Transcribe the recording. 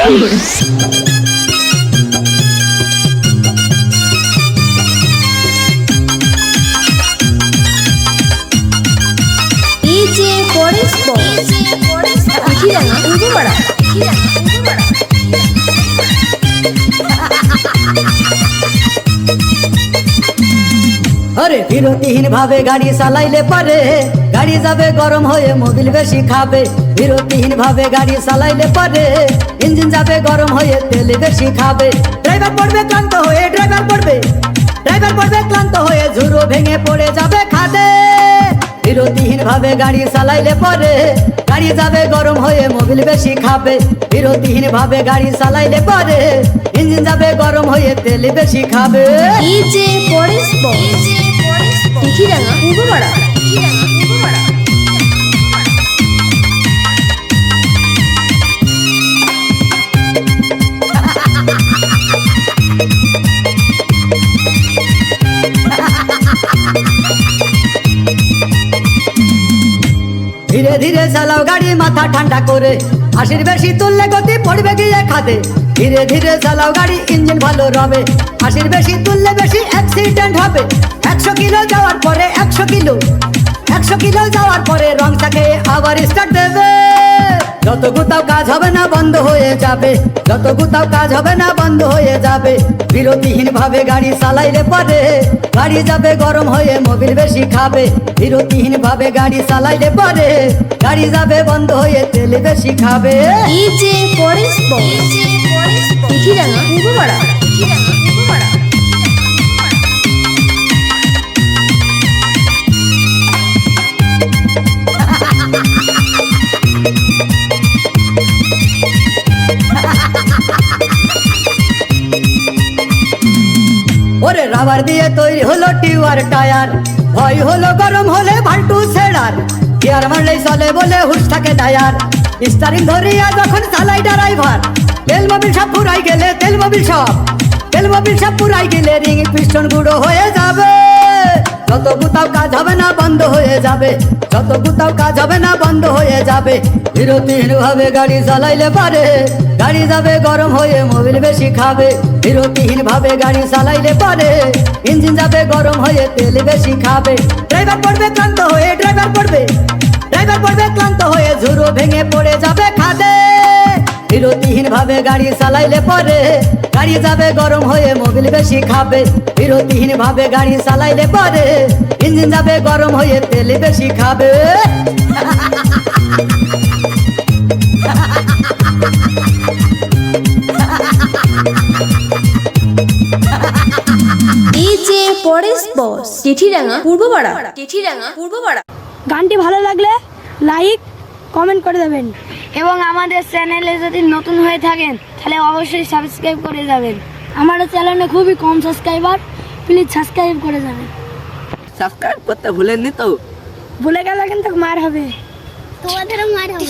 अरे বিরতিহীন ভাবে গাড়ি চালাইলে পারে গাড়ি যাবে গরম হয়ে মোবিল বেশি খাবে। বিরতিহীন ভাবে গাড়ি চালাইলে পারে ইঞ্জিন যাবে গরম হয়ে তেল বেশি খাবে। ড্রাইভার পড়বে ক্লান্ত হয়ে ক্লান্ত হয়ে ঝুরো ভেঙে পড়ে যাবে খাদে। বিরতিহীন ভাবে গাড়ি চালাইলে পারে গাড়ি যাবে গরম হয়ে মোবিল বেশি খাবে। বিরতিহীন ভাবে গাড়ি চালাইলে পারে ইঞ্জিন যাবে গরম হয়ে তেল বেশি খাবে। ধীরে ধীরে চালাও গাড়ি মাথা ঠান্ডা করে, 80 বেশি তুললে গতি পড়বে গিয়ে খাদে। ধীরে ধীরে চালাও গাড়ি ইঞ্জিন ভালো রবে, 80 বেশি তুললে বেশি অ্যাক্সিডেন্ট হবে। 100 কিলো যাওয়ার পরে 100 কিলো যাওয়ার পরে রং থাকে আবার স্টার্ট দেবে। যত গুতাও কাজ হবে না বন্ধ হয়ে যাবে, যত গুতাও কাজ হবে না বন্ধ হয়ে যাবে। বিরতিহীন ভাবে গাড়ি চালাইলে পারে গাড়ি যাবে গরম হয়ে মোবিল বেশি খাবে। বিরতিহীন ভাবে গাড়ি চালাইলে পারে গাড়ি যাবে বন্ধ হয়ে তেল বেশি খাবে। ওরে রাবার দিয়ে তৈরি হলো টিউবার টায়ার, ভয় হলো গরম হলে ভাল্টু ছেড়ার। গিয়ার মারলেই চলে বলে হুশ থাকে টায়ার, স্টারিং ধরিয়া যখন চালাই ড্রাইভার। তেল মোবিল সব পুরাই গেলে রিং পিস্টন গুঁড়ো হয়ে যাবে। যত গুতাও কাজ হবে না বন্ধ হয়ে যাবে, যত গুতাও কাজ হবে না বন্ধ হয়ে যাবে। বিরতিহীন ভাবে গাড়ি চালাইলে পারে গাড়ি যাবে গরম হয়ে মোবিল বেশি খাবে। বিরতিহীন ভাবে গাড়ি চালাইলে পারে ইঞ্জিন যাবে গরম হয়ে তেল বেশি খাবে। ড্রাইভার পড়বে ক্লান্ত হয়ে ঝুরো ভেঙে পড়ে যাবে খাদে। বিরতিহীন ভাবে গাড়ি চালাইলে পারে গাড়ি যাবে গরম হয়ে মোবিল বেশি খাবে। বিরতিহীন ভাবে গাড়ি চালাইলে পারে ইঞ্জিন যাবে গরম হয়ে তেল বেশি খাবে। গানটি ভালো লাগলে লাইক কমেন্ট করে দেবেন এবং আমাদের চ্যানেলে যদি নতুন হয়ে থাকেন তাহলে অবশ্যই সাবস্ক্রাইব করে যাবেন। আমাদের চ্যানেলে খুবই কম সাবস্ক্রাইবার, প্লিজ সাবস্ক্রাইব করে যাবেন। সাবস্ক্রাইব করতে ভুলেননি তো? ভুলে গেলে কিন্তু মার হবে। তোমাদেরও মার হবে।